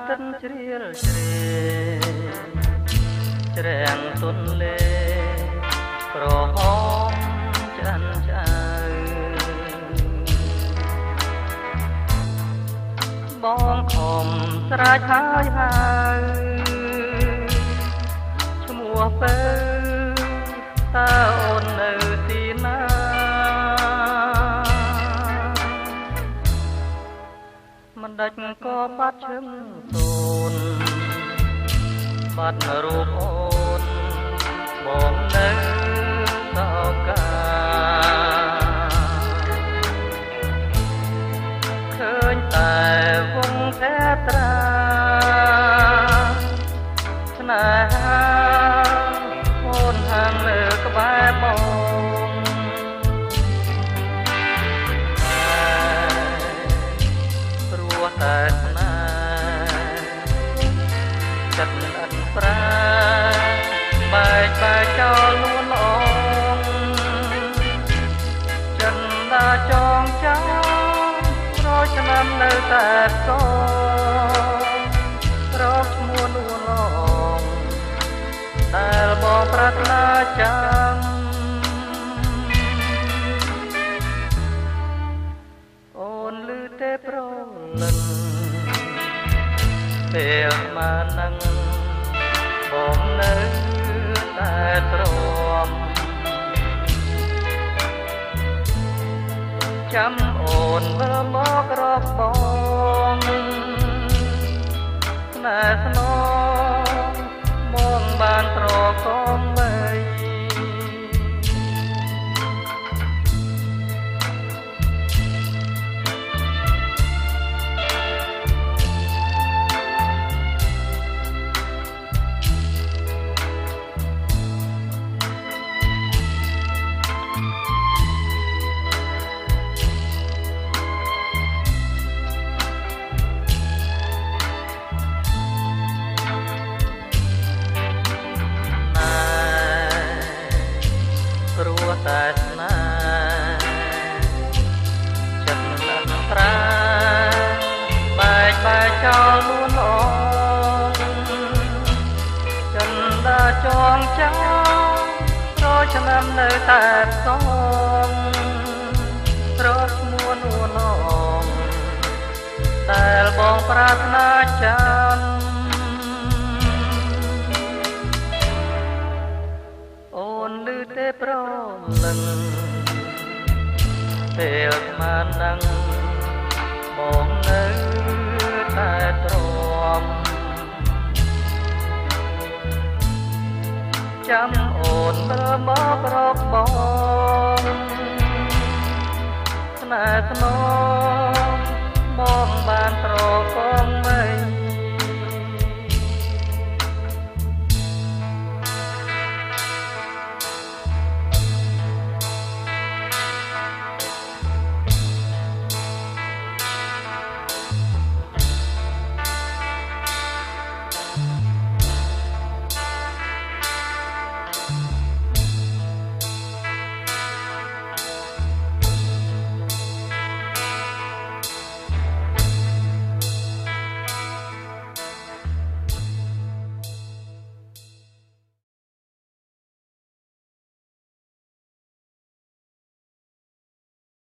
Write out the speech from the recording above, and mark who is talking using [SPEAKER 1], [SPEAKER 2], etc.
[SPEAKER 1] ទិនជ្រៀលជ្រេជ្រាំងទន្លេក្រហមឆ្អិនឆ្អៅបងខំស្រែកហើយហើយឈ្មោះពើតើអូននៅទីណាមិនដាច់ក៏បាត់ឈឹងសូនបាត់រូបអូនបងនៅសោកាឃើញតែវងថែត្រាស្នេហាអូនហាងលើក្បែរបងព្រោះតែស្នេហ៍ចិត្តអត់ប្រាបែកចោលលួនអងចិនដាចងចាំរយឆ្នាំនៅតែករកឈ្មោះលួនអងដែលបងប្រាថ្នាចាំអូនឮទេប្រលឹងពេលមកនឹងបងនៅតែទ្រាំចាំអូនវិលមករកបងស្នេហ៍ស្នងមកបានត្រកងវៃព្រោះតែស្នេហ៍ចិត្តនឹងអត្រាបែកចោលលួនអងចិនដាចងចាំរយឆ្នាំនៅតែសងរកឈ្មោះលួនអងដែលបងប្រាថ្នាចាំអូនឮទេប្រលឹងពេលមកនឹងបងនៅតែទ្រាំចាំអូនវិលមករកបងស្នេហ៍ស្នងមកបានត្រ